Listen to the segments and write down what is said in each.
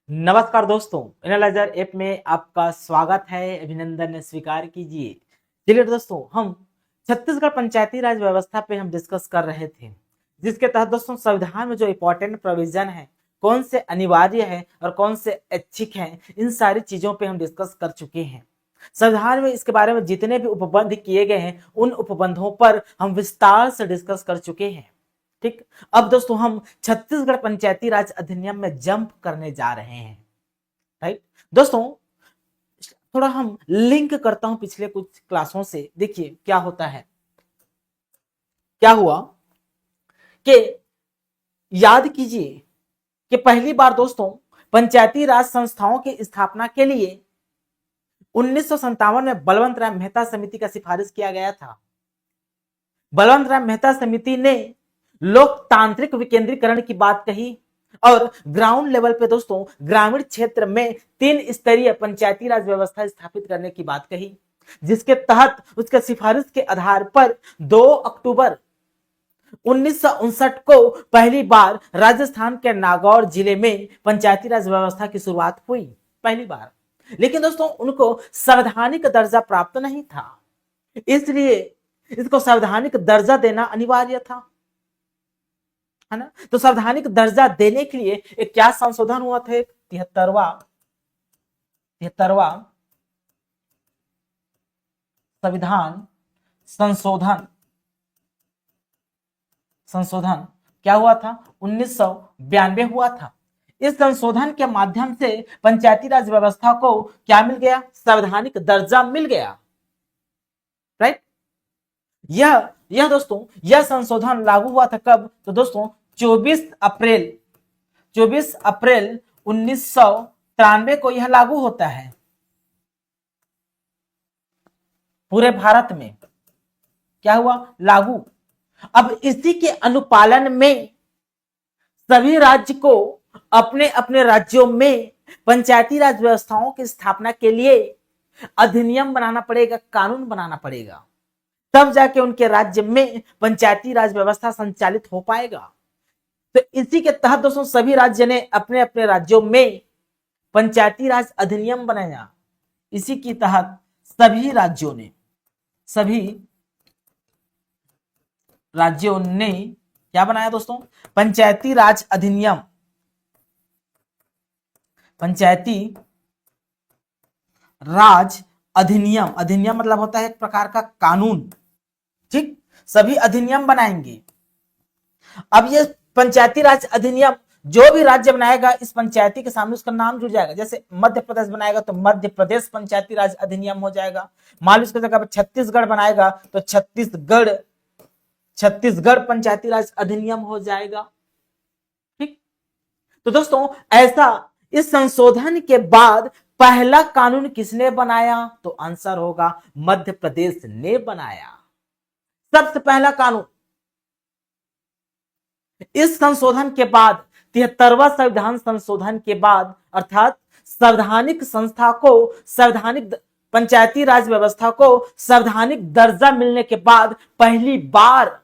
नमस्कार दोस्तों, analyser app में आपका स्वागत है। अभिनंदन स्वीकार कीजिए। चलिए दोस्तों, हम छत्तीसगढ़ पंचायती राज व्यवस्था पे हम डिस्कस कर रहे थे, जिसके तहत दोस्तों संविधान में जो इंपॉर्टेंट प्रोविजन है, कौन से अनिवार्य है और कौन से ऐच्छिक हैं, इन सारी चीजों पे हम डिस्कस कर चुके हैं। संविधान में इसके बारे में जितने भी उपबंध किए गए हैं, उन उपबंधों पर हम विस्तार से डिस्कस कर चुके हैं। ठीक। अब दोस्तों हम छत्तीसगढ़ पंचायती राज अधिनियम में जंप करने जा रहे हैं। राइट दोस्तों, थोड़ा हम लिंक करता हूं पिछले कुछ क्लासों से। देखिए क्या होता है, क्या हुआ कि याद कीजिए कि पहली बार दोस्तों पंचायती राज संस्थाओं की स्थापना के लिए 1957 में बलवंत राय मेहता समिति का सिफारिश किया गया था। बलवंत राय मेहता समिति ने लोकतांत्रिक विकेंद्रीकरण की बात कही और ग्राउंड लेवल पे दोस्तों ग्रामीण क्षेत्र में 3 स्तरीय पंचायती राज व्यवस्था स्थापित करने की बात कही, जिसके तहत उसके सिफारिश के आधार पर 2 अक्टूबर 1959 को पहली बार राजस्थान के नागौर जिले में पंचायती राज व्यवस्था की शुरुआत हुई। पहली बार। लेकिन दोस्तों उनको संवैधानिक दर्जा प्राप्त नहीं था, इसलिए इसको संवैधानिक दर्जा देना अनिवार्य था, है ना। तो संवैधानिक दर्जा देने के लिए एक क्या संशोधन हुआ था, 73वां संविधान संशोधन संशोधन क्या हुआ था, 1992 हुआ था। इस संशोधन के माध्यम से पंचायती राज व्यवस्था को क्या मिल गया, संवैधानिक दर्जा मिल गया। राइट। यह दोस्तों यह संशोधन लागू हुआ था कब, तो दोस्तों 24 अप्रैल 1993 को यह लागू होता है पूरे भारत में। क्या हुआ, लागू। अब इसी के अनुपालन में सभी राज्य को अपने अपने राज्यों में पंचायती राज व्यवस्थाओं की स्थापना के लिए अधिनियम बनाना पड़ेगा, कानून बनाना पड़ेगा, तब जाके उनके राज्य में पंचायती राज व्यवस्था संचालित हो पाएगा। तो इसी के तहत दोस्तों सभी राज्य ने अपने अपने राज्यों में पंचायती राज अधिनियम बनाया। इसी के तहत सभी राज्यों ने क्या बनाया दोस्तों, पंचायती राज अधिनियम। पंचायती राज अधिनियम, अधिनियम मतलब होता है एक प्रकार का कानून। ठीक, सभी अधिनियम बनाएंगे। अब ये पंचायती राज अधिनियम जो भी राज्य बनाएगा, इस पंचायती के सामने उसका नाम जुड़ जाएगा। जैसे मध्य प्रदेश बनाएगा तो मध्य प्रदेश पंचायती राज अधिनियम हो जाएगा। मान लो इसकी जगह पर छत्तीसगढ़ बनाएगा तो छत्तीसगढ़ पंचायती राज अधिनियम हो जाएगा। ठीक। तो दोस्तों ऐसा इस संशोधन के बाद पहला कानून किसने बनाया, तो आंसर होगा मध्य प्रदेश ने बनाया सबसे पहला कानून। इस संशोधन के बाद 73वां संविधान संशोधन के बाद, अर्थात संवैधानिक संस्था को संवैधानिक पंचायती राज व्यवस्था को संवैधानिक दर्जा मिलने के बाद पहली बार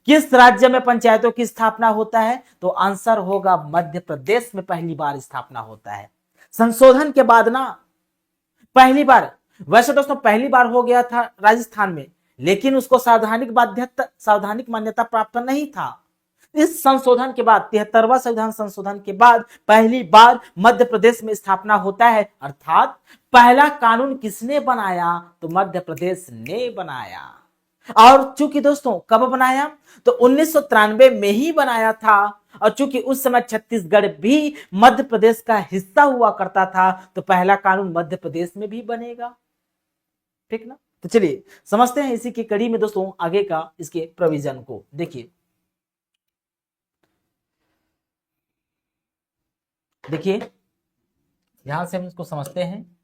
किस राज्य में पंचायतों की स्थापना होता है, तो आंसर होगा मध्य प्रदेश में पहली बार स्थापना होता है संशोधन के बाद ना, पहली बार। वैसे दोस्तों पहली बार हो गया था राजस्थान में, लेकिन उसको सावधानिक मान्यता प्राप्त नहीं था। इस संशोधन के बाद 73वां संविधान संशोधन के बाद पहली बार मध्य प्रदेश में स्थापना होता है, अर्थात पहला कानून किसने बनाया, तो मध्य प्रदेश ने बनाया। और चूंकि दोस्तों कब बनाया, तो 1993 में ही बनाया था, और चूंकि उस समय छत्तीसगढ़ भी मध्य प्रदेश का हिस्सा हुआ करता था, तो पहला कानून मध्य प्रदेश में भी बनेगा। ठीक ना। तो चलिए समझते हैं इसी की कड़ी में दोस्तों आगे का इसके प्रोविजन को। देखिए यहां से हम इसको समझते हैं।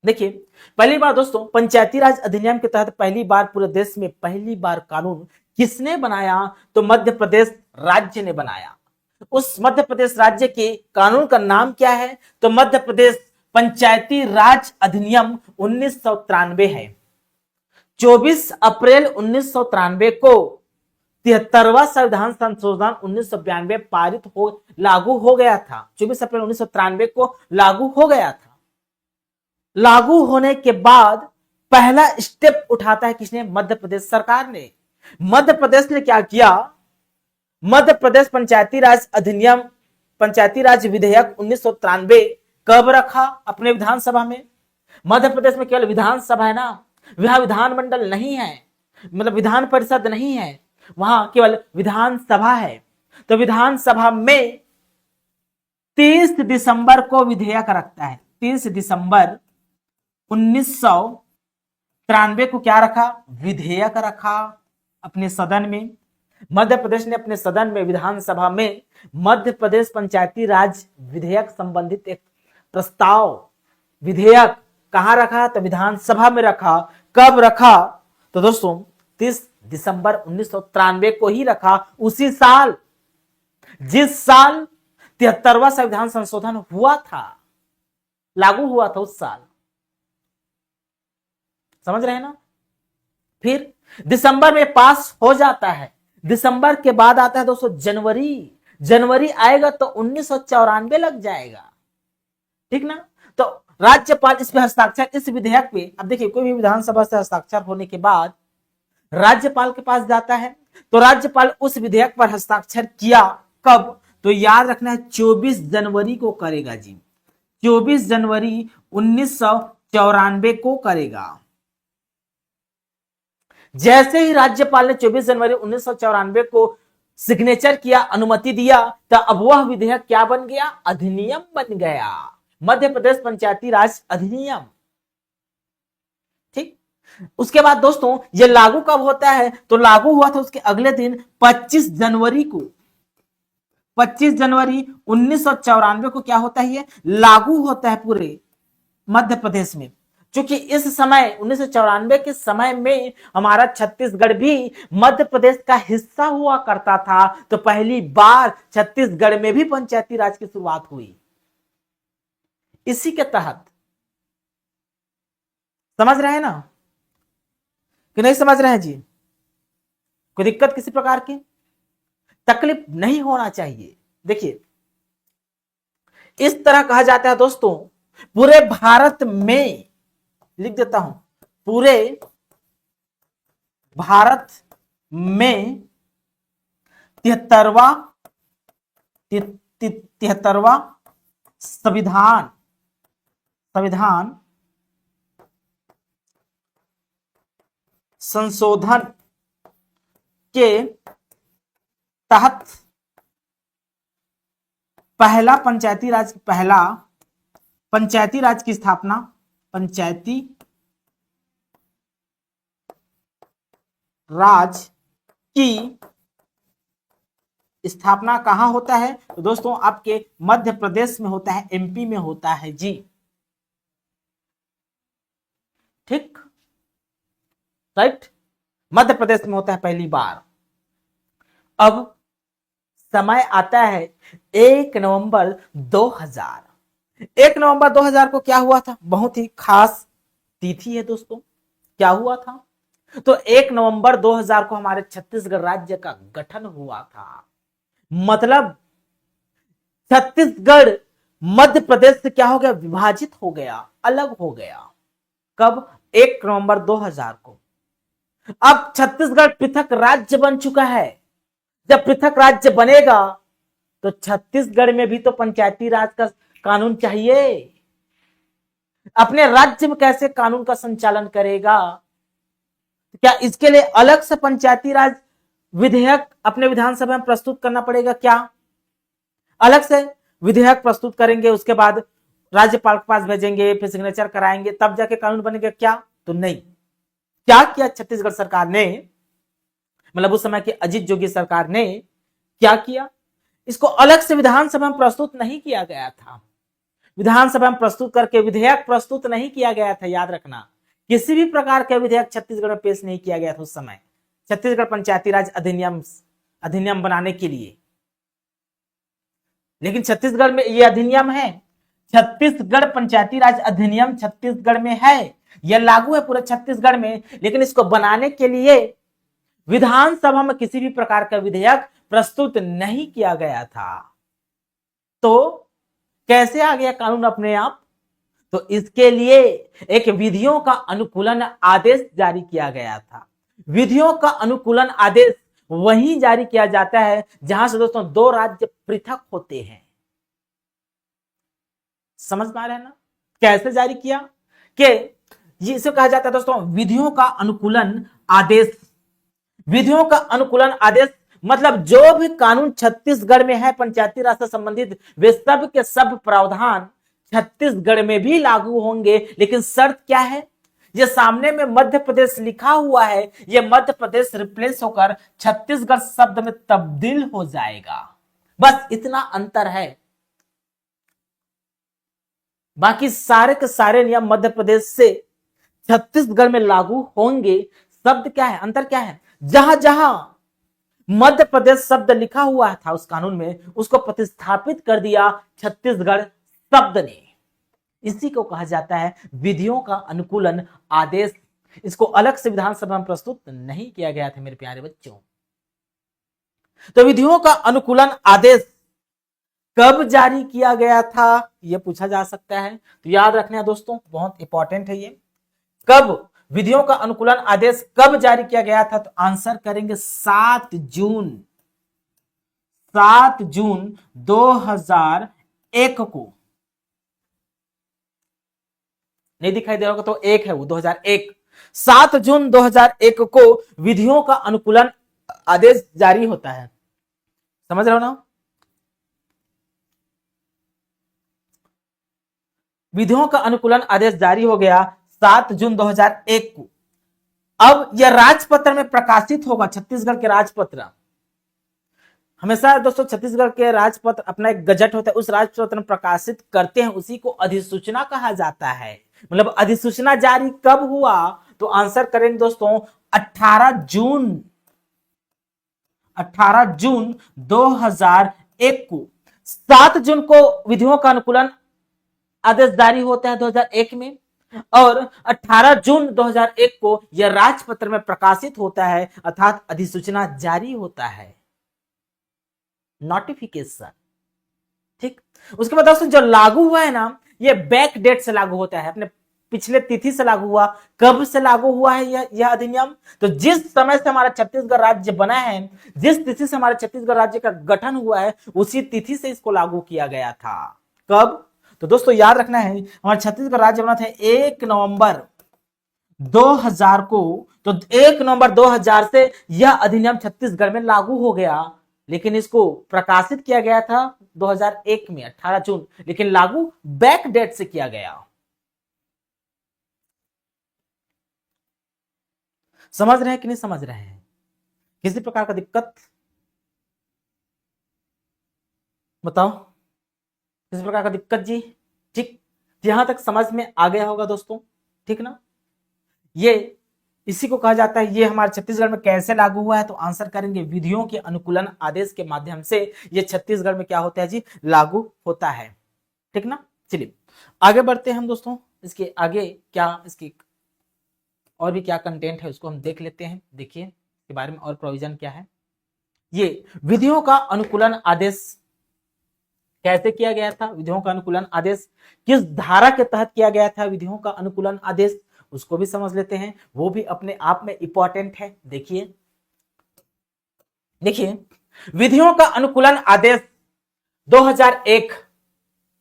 देखिए पहली बार दोस्तों पंचायती राज अधिनियम के तहत पहली बार पूरे देश में पहली बार कानून किसने बनाया, तो मध्य प्रदेश राज्य ने बनाया। उस मध्य प्रदेश राज्य के कानून का नाम क्या है, तो मध्य प्रदेश पंचायती राज अधिनियम 1993 है। 24 अप्रैल 1993 को 73वां संविधान संशोधन 1992 पारित हो लागू हो गया था। 24 अप्रैल 1993 को लागू हो गया था। लागू होने के बाद पहला स्टेप उठाता है किसने? मध्य प्रदेश सरकार ने। मध्य प्रदेश ने क्या किया? मध्य प्रदेश पंचायती राज अधिनियम, पंचायती राज विधेयक 1993 कब रखा अपने विधानसभा में? मध्य प्रदेश में केवल विधानसभा है ना, वहां विधानमंडल नहीं है, मतलब विधान परिषद नहीं है, वहां केवल विधानसभा है। तो विधानसभा में 30 दिसंबर को विधेयक रखता है। 30 दिसंबर 1993 को क्या रखा? विधेयक रखा अपने सदन में। मध्य प्रदेश ने अपने सदन में, विधानसभा में मध्य प्रदेश पंचायती राज विधेयक संबंधित एक प्रस्ताव, विधेयक कहां रखा? तो विधानसभा में रखा। कब रखा? तो दोस्तों 30 दिसंबर 1993 को ही रखा, उसी साल जिस साल 73वां संविधान संशोधन हुआ था, लागू हुआ था उस साल। समझ रहे हैं ना? फिर दिसंबर में पास हो जाता है। दिसंबर के बाद आता है दोस्तों जनवरी। जनवरी आएगा तो 1994 लग जाएगा, ठीक ना? तो राज्यपाल इस पे हस्ताक्षर, इस विधेयक पे, अब देखिए कोई भी विधानसभा से हस्ताक्षर होने के बाद राज्यपाल के पास जाता है, तो राज्यपाल उस विधेयक पर हस्ताक्षर किया कब? तो याद रखना है 24 जनवरी को करेगा जी। 24 जनवरी 1994 को करेगा। जैसे ही राज्यपाल ने 24 जनवरी 1994 को सिग्नेचर किया, अनुमति दिया, तो अब वह विधेयक क्या बन गया? अधिनियम बन गया, मध्य प्रदेश पंचायती राज अधिनियम। ठीक। उसके बाद दोस्तों ये लागू कब होता है? तो लागू हुआ था उसके अगले दिन 25 जनवरी को। 25 जनवरी 1994 को क्या होता है? ये लागू होता है पूरे मध्य प्रदेश में। क्योंकि इस समय 1994 के समय में हमारा छत्तीसगढ़ भी मध्य प्रदेश का हिस्सा हुआ करता था, तो पहली बार छत्तीसगढ़ में भी पंचायती राज की शुरुआत हुई। इसी के तहत, समझ रहे हैं ना कि नहीं समझ रहे हैं जी? कोई दिक्कत किसी प्रकार की? तकलीफ नहीं होना चाहिए। देखिए इस तरह कहा जाता है दोस्तों, पूरे भारत में, लिख देता हूं, पूरे भारत में 73वां संविधान संशोधन के तहत पहला पंचायती राज की स्थापना, पंचायती राज की स्थापना कहां होता है? तो दोस्तों आपके मध्य प्रदेश में होता है, एमपी में होता है जी। ठीक, राइट, मध्य प्रदेश में होता है पहली बार। अब समय आता है 1 नवंबर 2000। 1 नवंबर 2000 को क्या हुआ था? बहुत ही खास तिथि है दोस्तों। क्या हुआ था? तो 1 नवंबर 2000 को हमारे छत्तीसगढ़ राज्य का गठन हुआ था। मतलब छत्तीसगढ़ मध्य प्रदेश से क्या हो गया? विभाजित हो गया, अलग हो गया। कब? 1 नवंबर 2000 को। अब छत्तीसगढ़ पृथक राज्य बन चुका है। जब पृथक राज्य बनेगा तो छत्तीसगढ़ में भी तो पंचायती राज का कानून चाहिए। अपने राज्य में कैसे कानून का संचालन करेगा? क्या इसके लिए अलग से पंचायती राज विधेयक अपने विधानसभा में प्रस्तुत करना पड़ेगा? क्या अलग से विधेयक प्रस्तुत करेंगे, उसके बाद राज्यपाल के पास भेजेंगे, फिर सिग्नेचर कराएंगे, तब जाके कानून बनेगा? क्या? तो नहीं। क्या किया छत्तीसगढ़ सरकार ने, मतलब उस समय की अजीत जोगी सरकार ने क्या किया? इसको अलग से विधानसभा में प्रस्तुत नहीं किया गया था। विधानसभा में प्रस्तुत करके विधेयक प्रस्तुत नहीं किया गया था। याद रखना, किसी भी प्रकार का विधेयक छत्तीसगढ़ में पेश नहीं किया गया था उस समय, छत्तीसगढ़ पंचायती राज अधिनियम बनाने के लिए। लेकिन छत्तीसगढ़ में यह अधिनियम है, छत्तीसगढ़ पंचायती राज अधिनियम छत्तीसगढ़ में है, यह लागू है पूरे छत्तीसगढ़ में। लेकिन इसको बनाने के लिए विधानसभा में किसी भी प्रकार का विधेयक प्रस्तुत नहीं किया गया था। तो कैसे आ गया कानून अपने आप? तो इसके लिए एक विधियों का अनुकूलन आदेश जारी किया गया था। विधियों का अनुकूलन आदेश वहीं जारी किया जाता है जहां से दोस्तों दो राज्य पृथक होते हैं। समझ पा रहे हैं ना? कैसे जारी किया? कि इसे कहा जाता है दोस्तों विधियों का अनुकूलन आदेश। विधियों का अनुकूलन आदेश मतलब जो भी कानून छत्तीसगढ़ में है पंचायती राज से संबंधित, वे सब के सब प्रावधान छत्तीसगढ़ में भी लागू होंगे। लेकिन शर्त क्या है? ये सामने में मध्य प्रदेश लिखा हुआ है, ये मध्य प्रदेश रिप्लेस होकर छत्तीसगढ़ शब्द में तब्दील हो जाएगा। बस इतना अंतर है। बाकी सारे के सारे नियम मध्य प्रदेश से छत्तीसगढ़ में लागू होंगे। शब्द क्या है? अंतर क्या है? जहां जहां मध्य प्रदेश शब्द लिखा हुआ था उस कानून में, उसको प्रतिस्थापित कर दिया छत्तीसगढ़ शब्द ने। इसी को कहा जाता है विधियों का अनुकूलन आदेश। इसको अलग से विधानसभा में प्रस्तुत नहीं किया गया था मेरे प्यारे बच्चों। तो विधियों का अनुकूलन आदेश कब जारी किया गया था, यह पूछा जा सकता है। तो याद रखना दोस्तों, बहुत इंपॉर्टेंट है ये। कब विधियों का अनुकूलन आदेश कब जारी किया गया था? तो आंसर करेंगे 7 जून 2001 को। नहीं दिखाई दे रहा होगा तो एक है वो 2001। 7 जून 2001 को विधियों का अनुकूलन आदेश जारी होता है। समझ रहे हो ना? विधियों का अनुकूलन आदेश जारी हो गया 7 जून 2001 को। अब यह राजपत्र में प्रकाशित होगा। छत्तीसगढ़ के राजपत्र हमेशा दोस्तों छत्तीसगढ़ के राजपत्र अपना एक गजट होता है, उस राजपत्र में प्रकाशित करते हैं, उसी को अधिसूचना कहा जाता है। मतलब अधिसूचना जारी कब हुआ? तो आंसर करेंगे दोस्तों 18 जून 2001 को। 7 जून को विधियों का अनुकूलन आदेश जारी होता है 2001 में, और 18 जून 2001 को यह राजपत्र में प्रकाशित होता है, अर्थात अधिसूचना जारी होता है, नोटिफिकेशन। ठीक। उसके बाद दोस्तों जो लागू हुआ है ना, ये बैक डेट से लागू होता है, अपने पिछले तिथि से लागू हुआ। कब से लागू हुआ है यह अधिनियम? तो जिस समय से हमारा छत्तीसगढ़ राज्य बना है, जिस तिथि से हमारे छत्तीसगढ़ राज्य का गठन हुआ है, उसी तिथि से इसको लागू किया गया था। कब? तो दोस्तों याद रखना है, हमारा छत्तीसगढ़ राज्य बना था 1 नवंबर 2000 को। तो 1 नवंबर 2000 से यह अधिनियम छत्तीसगढ़ में लागू हो गया, लेकिन इसको प्रकाशित किया गया था 2001 में 18 जून, लेकिन लागू बैक डेट से किया गया। समझ रहे हैं कि नहीं समझ रहे हैं? किसी प्रकार का दिक्कत बताओ? किसी प्रकार का दिक्कत जी? ठीक, यहां तक समझ में आ गया होगा दोस्तों, ठीक ना? ये इसी को कहा जाता है, ये हमारे छत्तीसगढ़ में कैसे लागू हुआ है? तो आंसर करेंगे विधियों के अनुकूलन आदेश के माध्यम से ये छत्तीसगढ़ में क्या होता है जी? लागू होता है। ठीक ना? चलिए आगे बढ़ते हैं हम दोस्तों। इसके आगे क्या, इसकी और भी क्या कंटेंट है उसको हम देख लेते हैं। देखिए इसके बारे में और प्रोविजन क्या है। ये विधियों का अनुकूलन आदेश कैसे किया गया था? विधियों का अनुकूलन आदेश किस धारा के तहत किया गया था? विधियों का अनुकूलन आदेश, उसको भी समझ लेते हैं, वो भी अपने आप में इंपॉर्टेंट है। देखिए विधियों का अनुकूलन आदेश 2001,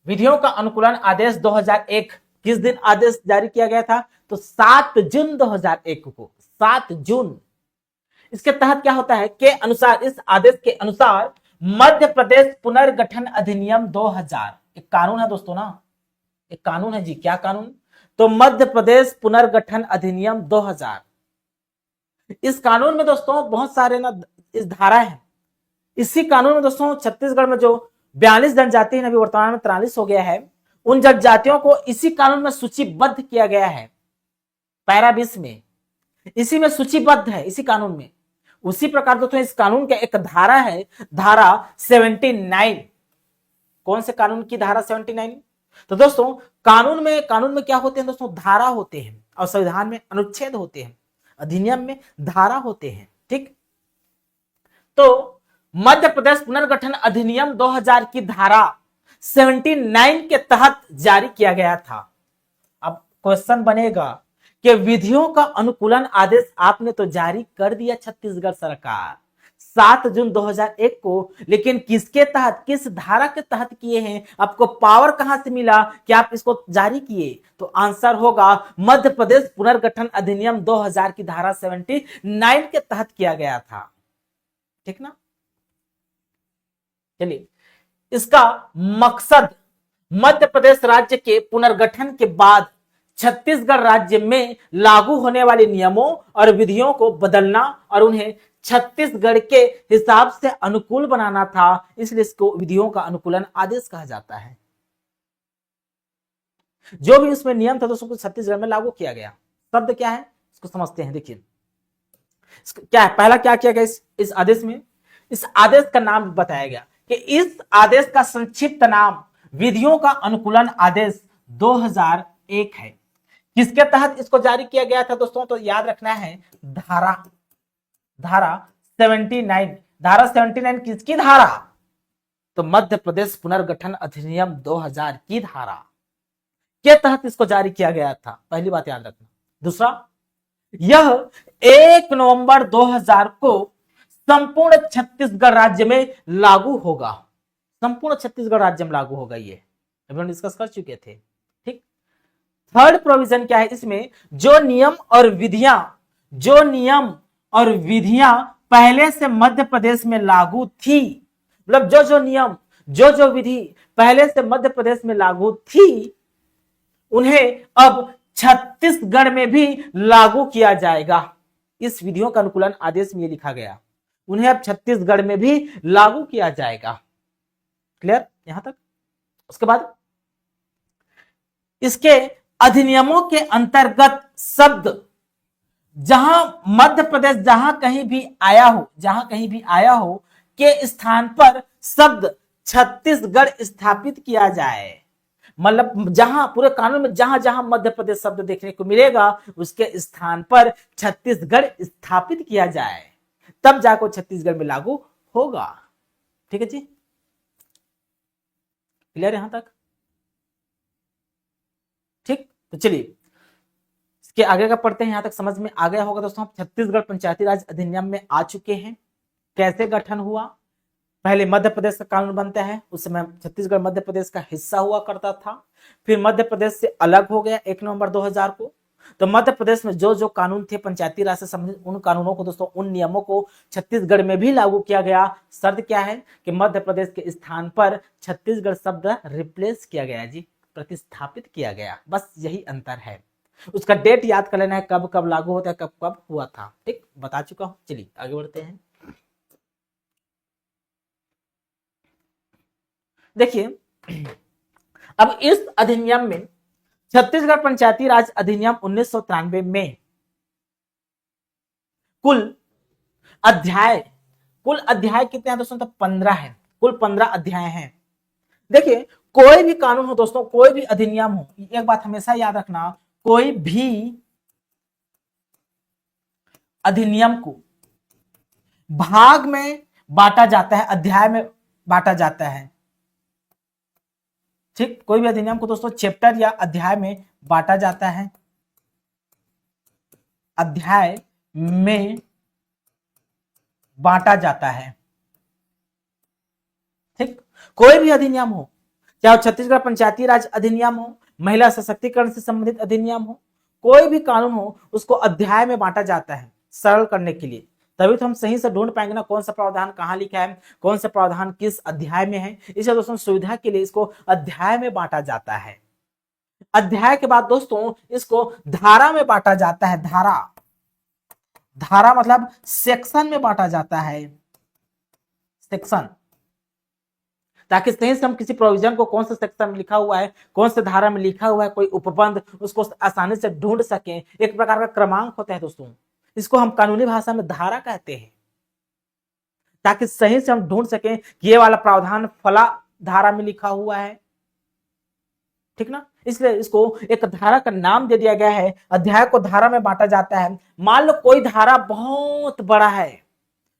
विधियों का अनुकूलन आदेश 2001 किस दिन आदेश जारी किया गया था? तो 7 जून 2001 को। 7 जून। इसके तहत क्या होता है के अनुसार, इस आदेश के अनुसार मध्य प्रदेश पुनर्गठन अधिनियम 2000 एक कानून है दोस्तों ना, एक कानून है जी। क्या कानून? तो मध्य प्रदेश पुनर्गठन अधिनियम 2000। इस कानून में दोस्तों बहुत सारे ना इस धारा है। इसी कानून में दोस्तों छत्तीसगढ़ में जो 42 जनजाति है, अभी वर्तमान में 43 हो गया है, उन जनजातियों को इसी कानून में सूचीबद्ध किया गया है। पैरा 20 में इसी में सूचीबद्ध है, इसी कानून में। उसी प्रकार दोस्तों इस कानून का एक धारा है, धारा 79। कौन से कानून की धारा 79? तो दोस्तों कानून में क्या होते हैं दोस्तों? धारा होते हैं, और संविधान में अनुच्छेद होते हैं, अधिनियम में धारा होते हैं। ठीक। तो मध्य प्रदेश पुनर्गठन अधिनियम 2000 की धारा 79 के तहत जारी किया गया था। अब क्वेश्चन बनेगा कि विधियों का अनुकूलन आदेश आपने तो जारी कर दिया छत्तीसगढ़ सरकार 7 जून 2001 को, लेकिन किसके तहत, किस धारा के तहत किए हैं? आपको पावर कहां से मिला कि आप इसको जारी किए? तो आंसर होगा मध्य प्रदेश पुनर्गठन अधिनियम 2000 की धारा 79 के तहत किया गया था। ठीक ना। चलिए, इसका मकसद मध्य प्रदेश राज्य के पुनर्गठन के बाद छत्तीसगढ़ राज्य में लागू होने वाले नियमों और विधियों को बदलना और उन्हें छत्तीसगढ़ के हिसाब से अनुकूल बनाना था, इसलिए इसको विधियों का अनुकूलन आदेश कहा जाता है। जो भी उसमें नियम था दोस्तों को छत्तीसगढ़ में लागू किया गया। शब्द क्या है इसको समझते हैं। देखिए क्या है, पहला क्या किया गया इस आदेश में? इस आदेश का नाम बताया गया कि इस आदेश का संक्षिप्त नाम विधियों का अनुकूलन आदेश 2001 है। किसके तहत इसको जारी किया गया था दोस्तों? तो याद रखना है धारा 79। धारा 79 किसकी धारा? तो मध्य प्रदेश पुनर्गठन अधिनियम 2000 की धारा के तहत इसको जारी किया गया था। पहली बात याद रखना। दूसरा, यह 1 नवंबर 2000 को संपूर्ण छत्तीसगढ़ राज्य में लागू होगा। संपूर्ण छत्तीसगढ़ राज्य में लागू होगा। ये अभी हम डिस्कस कर चुके थे। ठीक। थर्ड प्रोविजन क्या है इसमें? जो नियम और विधियां पहले से मध्य प्रदेश में लागू थी, मतलब जो नियम जो विधि पहले से मध्य प्रदेश में लागू थी, उन्हें अब छत्तीसगढ़ में भी लागू किया जाएगा। इस विधियों का अनुकूलन आदेश में लिखा गया, उन्हें अब छत्तीसगढ़ में भी लागू किया जाएगा। क्लियर यहां तक? उसके बाद इसके अधिनियमों के अंतर्गत शब्द जहां मध्य प्रदेश जहां कहीं भी आया हो के स्थान पर शब्द छत्तीसगढ़ स्थापित किया जाए। मतलब जहां पूरे कानून में जहां मध्य प्रदेश शब्द देखने को मिलेगा उसके स्थान पर छत्तीसगढ़ स्थापित किया जाए, तब जाकर छत्तीसगढ़ में लागू होगा। ठीक है जी, क्लियर यहां तक? ठीक। तो चलिए इसके आगे का पढ़ते हैं। यहां तक समझ में आ गया होगा दोस्तों। हम छत्तीसगढ़ पंचायती राज अधिनियम में आ चुके हैं। कैसे गठन हुआ? पहले मध्य प्रदेश का कानून बनता है, उस समय छत्तीसगढ़ मध्य प्रदेश का हिस्सा हुआ करता था। फिर मध्य प्रदेश से अलग हो गया 1 नवंबर 2000 को। तो मध्य प्रदेश में जो कानून थे पंचायती राज से संबंधित, उन कानूनों को दोस्तों, उन नियमों को छत्तीसगढ़ में भी लागू किया गया। शर्त क्या है कि मध्य प्रदेश के स्थान पर छत्तीसगढ़ शब्द रिप्लेस किया गया जी, प्रतिस्थापित किया गया। बस यही अंतर है। उसका डेट याद कर लेना है, कब कब लागू होता है, कब कब हुआ था। ठीक, बता चुका हूं। चलिए आगे बढ़ते हैं। देखिए अब इस अधिनियम में छत्तीसगढ़ पंचायती राज अधिनियम 1993 में कुल अध्याय कितने हैं दोस्तों? तो 15 है। कुल 15 अध्याय हैं। देखिए कोई भी कानून हो दोस्तों, कोई भी अधिनियम हो, एक बात हमेशा याद रखना, कोई भी अधिनियम को भाग में बांटा जाता है, अध्याय में बांटा जाता है। ठीक, कोई भी अधिनियम को दोस्तों चैप्टर या अध्याय में बांटा जाता है, अध्याय में बांटा जाता है। ठीक, कोई भी अधिनियम हो, चाहे छत्तीसगढ़ पंचायती राज अधिनियम हो, महिला सशक्तिकरण से संबंधित अधिनियम हो, कोई भी कानून हो, उसको अध्याय में बांटा जाता है सरल करने के लिए। तभी तो हम सही से ढूंढ पाएंगे ना कौन सा प्रावधान कहां लिखा है, कौन सा प्रावधान किस अध्याय में है। इसलिए दोस्तों सुविधा के लिए इसको अध्याय में बांटा जाता है। अध्याय के बाद दोस्तों इसको धारा में बांटा जाता है। धारा मतलब सेक्शन में बांटा जाता है, सेक्शन, ताकि सही से हम किसी प्रोविजन को कौन से सेक्शन में लिखा हुआ है, कौन से धारा में लिखा हुआ है, कोई उपबंध, उसको आसानी से ढूंढ सकें। एक प्रकार का क्रमांक होता है दोस्तों, इसको हम कानूनी भाषा में धारा कहते हैं, ताकि सही से हम ढूंढ सकें कि ये वाला प्रावधान फला धारा में लिखा हुआ है। ठीक ना, इसलिए इसको एक धारा का नाम दे दिया गया है। अध्याय को धारा में बांटा जाता है। मान लो कोई धारा बहुत बड़ा है,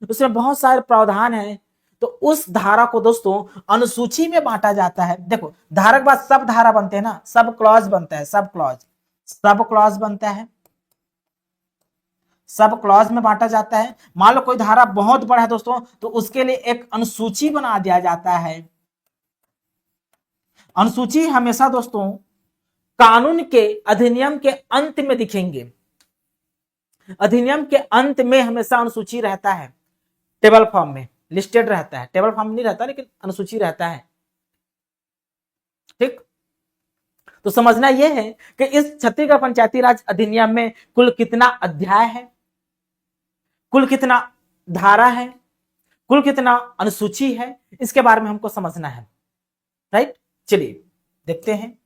उसमें बहुत सारे प्रावधान है, तो उस धारा को दोस्तों अनुसूची में बांटा जाता है। देखो धारा के बाद सब धारा बनते हैं ना, सब क्लॉज बनता है, सब क्लॉज, सब क्लॉज बनता है, सब क्लॉज में बांटा जाता है। मान लो कोई धारा बहुत बड़ा है दोस्तों, तो उसके लिए एक अनुसूची बना दिया जाता है। अनुसूची हमेशा दोस्तों कानून के अधिनियम के अंत में दिखेंगे। अधिनियम के अंत में हमेशा अनुसूची रहता है, टेबल फॉर्म में लिस्टेड रहता है, टेबल फॉर्म नहीं रहता लेकिन अनुसूची रहता है। ठीक, तो समझना यह है कि इस छत्तीसगढ़ पंचायती राज अधिनियम में कुल कितना अध्याय है, कुल कितना धारा है, कुल कितना अनुसूची है, इसके बारे में हमको समझना है। राइट, चलिए देखते हैं।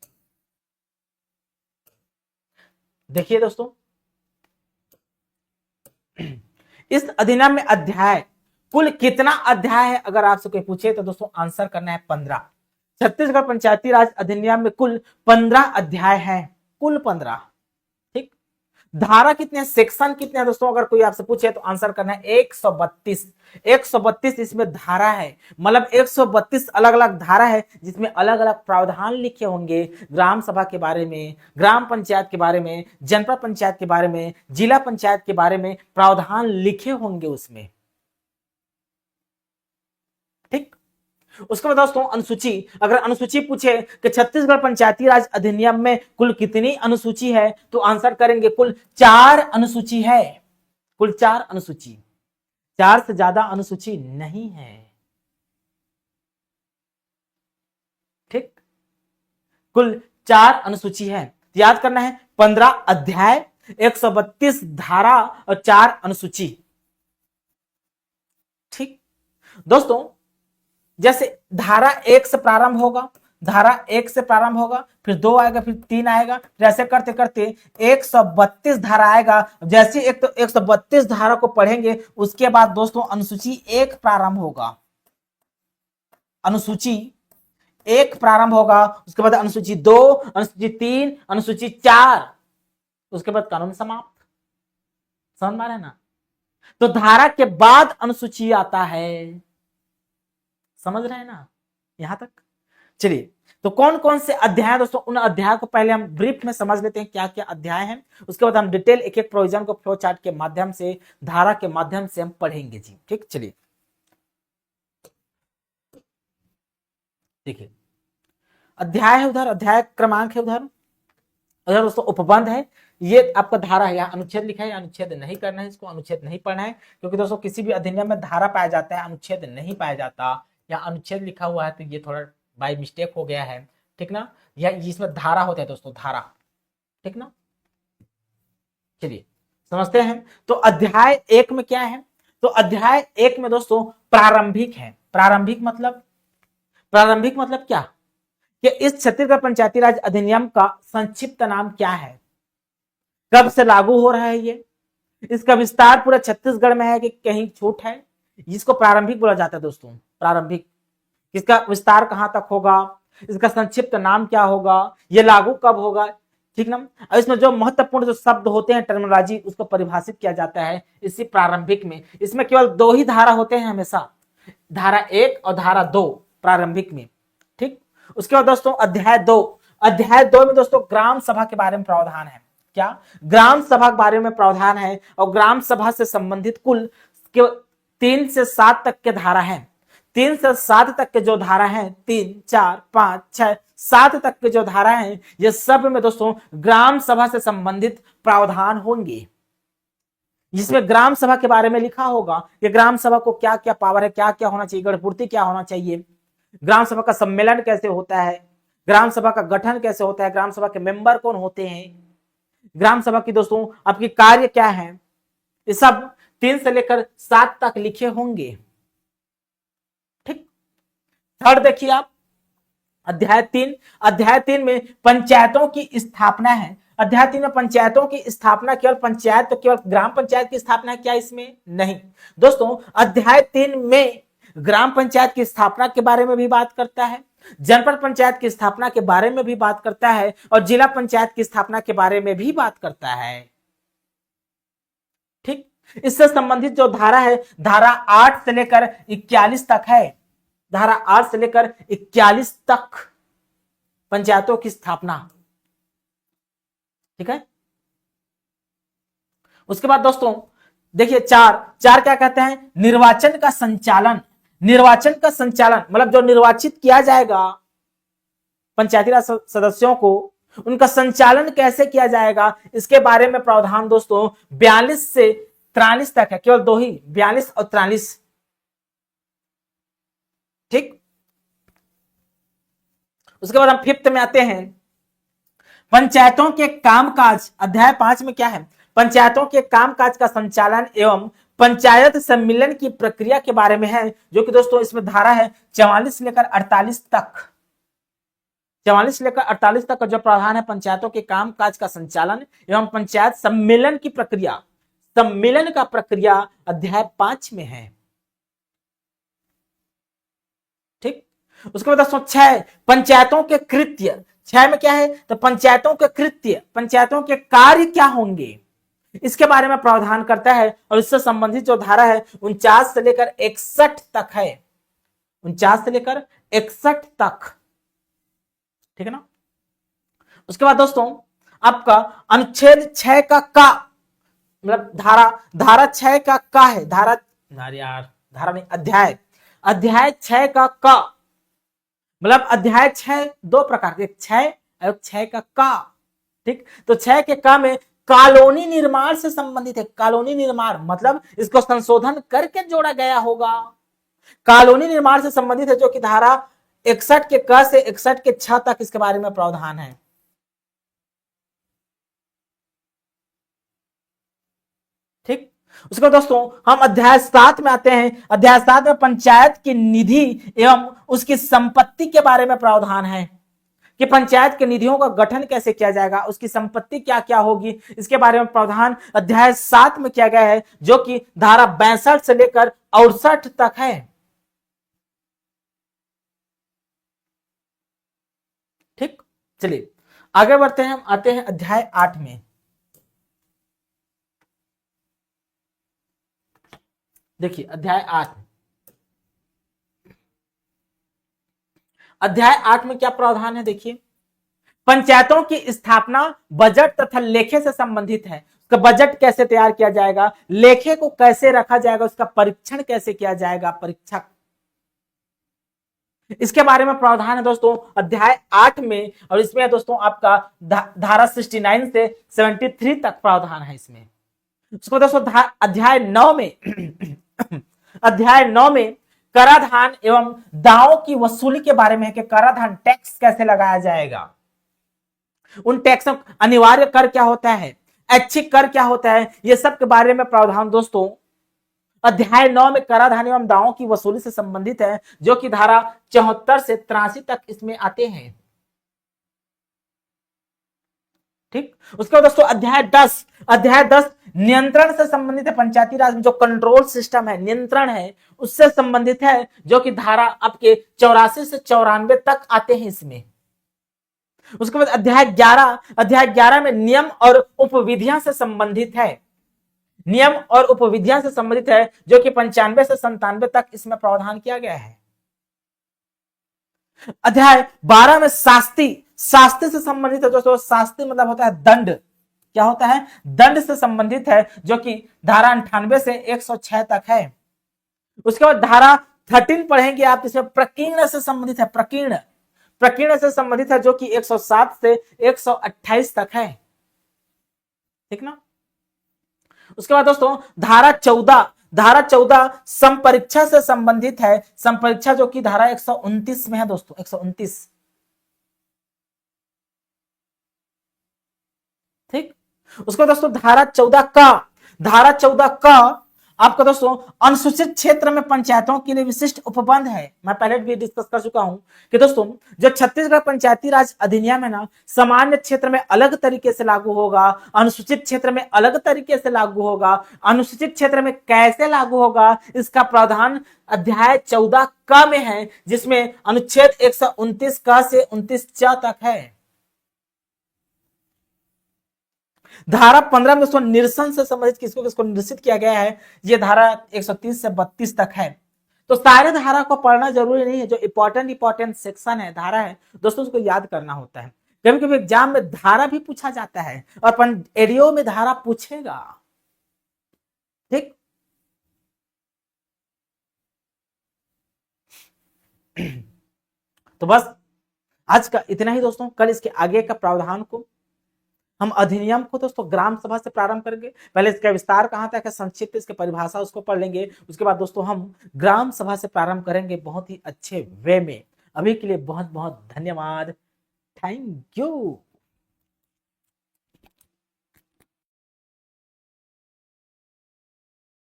देखिए दोस्तों, इस अधिनियम में अध्याय कुल कितना अध्याय है, अगर आपसे कोई पूछे तो दोस्तों आंसर करना है 15। छत्तीसगढ़ पंचायती राज अधिनियम में कुल 15 अध्याय हैं, कुल 15। ठीक, धारा कितने, सेक्शन कितने हैं दोस्तों, अगर कोई आपसे पूछे तो आंसर करना है 132। 132 इसमें धारा है, मतलब 132 अलग अलग धारा है जिसमें अलग अलग प्रावधान लिखे होंगे। ग्राम सभा के बारे में, ग्राम पंचायत के बारे में, जनपद पंचायत के बारे में, जिला पंचायत के बारे में प्रावधान लिखे होंगे उसमें। ठीक, उसके बाद दोस्तों अनुसूची, अगर अनुसूची पूछे कि छत्तीसगढ़ पंचायती राज अधिनियम में कुल कितनी अनुसूची है, तो आंसर करेंगे कुल 4 अनुसूची है, कुल 4 अनुसूची, 4 से ज्यादा अनुसूची नहीं है। ठीक, कुल 4 अनुसूची है। याद करना है 15 अध्याय, 132 धारा और 4 अनुसूची। ठीक दोस्तों, जैसे धारा 1 से प्रारंभ होगा, धारा 1 से प्रारंभ होगा, फिर 2 आएगा, फिर 3 आएगा, फिर ऐसे करते करते 132 धारा आएगा। जैसे एक तो 132 धारा को पढ़ेंगे, उसके बाद दोस्तों अनुसूची 1 प्रारंभ होगा, अनुसूची 1 प्रारंभ होगा, उसके बाद अनुसूची 2, अनुसूची 3, अनुसूची 4, उसके बाद कानून समाप्त। समझ में आ रहा है ना? तो धारा के बाद अनुसूची आता है, समझ रहे हैं ना यहां तक? चलिए, तो कौन कौन से अध्याय दोस्तों, उन अध्याय को पहले हम ब्रीफ में समझ लेते हैं क्या क्या अध्याय हैं, उसके बाद हम डिटेल एक एक प्रोविजन को फ्लो चार्ट के माध्यम से, धारा के माध्यम से हम पढ़ेंगे जी। ठीक, चलिए देखिए, अध्याय है उधर, अध्याय क्रमांक है उधर, उधर दोस्तों उपबंध है, ये आपका धारा है, यहाँ अनुच्छेद लिखा है, अनुच्छेद नहीं करना है, इसको अनुच्छेद नहीं पढ़ना है, क्योंकि दोस्तों किसी भी अधिनियम में धारा पाया जाता है, अनुच्छेद नहीं पाया जाता। यहाँ अनुच्छेद लिखा हुआ है तो ये थोड़ा बाय मिस्टेक हो गया है। ठीक ना, यह इसमें धारा होता है दोस्तों, धारा। ठीक ना, चलिए समझते हैं। तो अध्याय 1 में क्या है, तो अध्याय 1 में दोस्तों प्रारंभिक है। प्रारंभिक मतलब, प्रारंभिक मतलब क्या, कि इस छत्तीसगढ़ पंचायती राज अधिनियम का संक्षिप्त नाम क्या है, कब से लागू हो रहा है ये, इसका विस्तार पूरा छत्तीसगढ़ में है कि कहीं छूट है, जिसको प्रारंभिक बोला जाता है दोस्तों। प्रारंभिक, इसका विस्तार कहां तक होगा, इसका संक्षिप्त नाम क्या होगा, ये लागू कब होगा। ठीक ना, और इसमें जो महत्वपूर्ण जो शब्द होते हैं, टर्मिनोलॉजी, उसको परिभाषित किया जाता है इसी प्रारंभिक में। इसमें केवल 2 ही धारा होते हैं हमेशा, धारा 1 और धारा 2 प्रारंभिक में। ठीक, उसके बाद दोस्तों अध्याय 2, अध्याय 2 में दोस्तों ग्राम सभा के बारे में प्रावधान है। क्या, ग्राम सभा के बारे में प्रावधान है, और ग्राम सभा से संबंधित कुल 3 से 7 तक के धारा है। 3 से 7 तक के जो धारा है, 3, 4, 5, 6, 7 तक के जो धारा है, ये सब में दोस्तों ग्राम सभा से संबंधित प्रावधान होंगे, जिसमें ग्राम सभा के बारे में लिखा होगा कि ग्राम सभा को क्या क्या पावर है, क्या क्या होना चाहिए, गणपूर्ति क्या होना चाहिए, ग्राम सभा का सम्मेलन कैसे होता है, ग्राम सभा का गठन कैसे होता है, ग्राम सभा के मेंबर कौन होते हैं, ग्राम सभा की दोस्तों आपकी कार्य क्या है, ये सब 3 से लेकर 7 तक लिखे होंगे। ठीक, थर्ड देखिए आप, अध्याय 3, अध्याय 3 में पंचायतों की स्थापना है। अध्याय 3 में पंचायतों की स्थापना, केवल पंचायत तो केवल ग्राम पंचायत की स्थापना है क्या इसमें? नहीं दोस्तों, अध्याय 3 में ग्राम पंचायत की स्थापना के बारे में भी बात करता है, जनपद पंचायत की स्थापना के बारे में भी बात करता है और जिला पंचायत की स्थापना के बारे में भी बात करता है। ठीक, इससे संबंधित जो धारा है, धारा 8 से लेकर 41 तक है। धारा 8 से लेकर 41 तक पंचायतों की स्थापना। ठीक है, उसके बाद दोस्तों देखिए चार क्या कहते हैं, निर्वाचन का संचालन। निर्वाचन का संचालन मतलब जो निर्वाचित किया जाएगा पंचायती राज सदस्यों को, उनका संचालन कैसे किया जाएगा, इसके बारे में प्रावधान दोस्तों 42 से 43 तक है। केवल दो ही, 42 और 43। ठीक, उसके बाद हम 5th में आते हैं, पंचायतों के कामकाज। अध्याय 5 में क्या है, पंचायतों के कामकाज का संचालन एवं पंचायत सम्मेलन की प्रक्रिया के बारे में है, जो कि दोस्तों इसमें धारा है 44 लेकर 48 तक। 44 लेकर 48 तक का जो प्रावधान है पंचायतों के कामकाज का संचालन एवं पंचायत सम्मेलन की प्रक्रिया, सम्मेलन का प्रक्रिया अध्याय 5 में है। ठीक, उसके बाद दोस्तों 6 पंचायतों के कृत्य। 6 में क्या है, तो पंचायतों के कृत्य, पंचायतों के कार्य क्या होंगे, इसके बारे में प्रावधान करता है। और इससे संबंधित जो धारा है 49 से लेकर 61 तक है। 49 से लेकर 61 तक। ठीक है ना। उसके बाद दोस्तों आपका अनुच्छेद 6 का मतलब धारा 6 का है, धारा नहीं, अध्याय 6 का मतलब अध्याय 6 दो प्रकार के, 6 और 6 का। ठीक, तो 6 के का में कॉलोनी निर्माण से संबंधित है। कॉलोनी निर्माण मतलब इसको संशोधन करके जोड़ा गया होगा। कॉलोनी निर्माण से संबंधित है, जो कि धारा 61 के क से 61 के 6 तक इसके बारे में प्रावधान है। ठीक, उसके बाद दोस्तों हम अध्याय 7 में आते हैं। अध्याय 7 में पंचायत की निधि एवं उसकी संपत्ति के बारे में प्रावधान है कि पंचायत के निधियों का गठन कैसे किया जाएगा, उसकी संपत्ति क्या क्या होगी, इसके बारे में प्रावधान अध्याय 7 में किया गया है, जो कि धारा 62 से लेकर 68 तक है। ठीक, चलिए आगे बढ़ते हैं। हम आते हैं अध्याय 8 में। देखिए अध्याय 8, अध्याय 8 में क्या प्रावधान है, देखिए पंचायतों की स्थापना बजट तथा लेखे से संबंधित है। उसका बजट कैसे तैयार किया जाएगा, लेखे को कैसे रखा जाएगा, उसका परीक्षण कैसे किया जाएगा, परीक्षक, इसके बारे में प्रावधान है दोस्तों अध्याय 8 में। और इसमें दोस्तों आपका धारा 69 से 73 तक प्रावधान है इसमें। उसको दोस्तों अध्याय 9 में अध्याय 9 में कराधान एवं दावों की वसूली के बारे में है कि कराधान टैक्स कैसे लगाया जाएगा, उन टैक्स अनिवार्य कर क्या होता है, ऐच्छिक कर क्या होता है, ये सब के बारे में प्रावधान दोस्तों अध्याय 9 में कराधान एवं दावों की वसूली से संबंधित है, जो कि धारा 74 से 83 तक इसमें आते हैं। ठीक, उसके बाद दोस्तों अध्याय 10 नियंत्रण से संबंधित है। पंचायती राज में जो कंट्रोल सिस्टम है, नियंत्रण है, उससे संबंधित है, जो कि धारा आपके 84 से 94 तक आते हैं इसमें। उसके बाद अध्याय 11 में नियम और उपविधियां से संबंधित है। नियम और उपविधियां से संबंधित है, जो कि 95 से 97 तक इसमें प्रावधान किया गया है। अध्याय 12 में शास्ति से संबंधित है दोस्तों। शास्ति मतलब होता है दंड, क्या होता है, दंड से संबंधित है, जो कि धारा 98 से 106 तक है। उसके बाद धारा 13 पढ़ेंगे आप, इसमें प्रकीर्ण से संबंधित है। प्रकीर्ण से संबंधित है, जो कि 107 से 128 तक है। ठीक ना। उसके बाद दोस्तों धारा 14 संपरीक्षा से संबंधित है। संपरीक्षा जो कि धारा 129 में है दोस्तों, 129। ठीक, उसको दोस्तों धारा 14 का आपका दोस्तों अनुसूचित क्षेत्र में पंचायतों के लिए विशिष्ट उपबंध है। मैं पहले भी डिस्कस कर चुका हूं कि दोस्तों जो छत्तीसगढ़ पंचायती राज अधिनियम है ना, सामान्य क्षेत्र में अलग तरीके से लागू होगा, अनुसूचित क्षेत्र में अलग तरीके से लागू होगा। अनुसूचित क्षेत्र में कैसे लागू होगा, इसका प्रावधान अध्याय 14 क में है, जिसमें अनुच्छेद 129 क से 29 च तक है। धारा 15 में उसको निरसन से संबंधित किसको किसको निरसित किया गया है, ये धारा 130 से 32 तक है। तो सारे धारा को पढ़ना जरूरी नहीं है, जो इंपॉर्टेंट सेक्शन है, धारा है दोस्तों, उसको याद करना होता है। कभी कभी एग्जाम में धारा भी पूछा जाता है और एडीओ में धारा पूछेगा, ठीक। तो बस आज का इतना ही दोस्तों। कल इसके आगे का प्रावधान को, हम अधिनियम को दोस्तों ग्राम सभा से प्रारंभ करेंगे। पहले इसका विस्तार कहां तक है, संक्षिप्त इसकी परिभाषा उसको पढ़ लेंगे। उसके बाद दोस्तों हम ग्राम सभा से प्रारंभ करेंगे बहुत ही अच्छे वे में। अभी के लिए बहुत बहुत धन्यवाद। Thank you.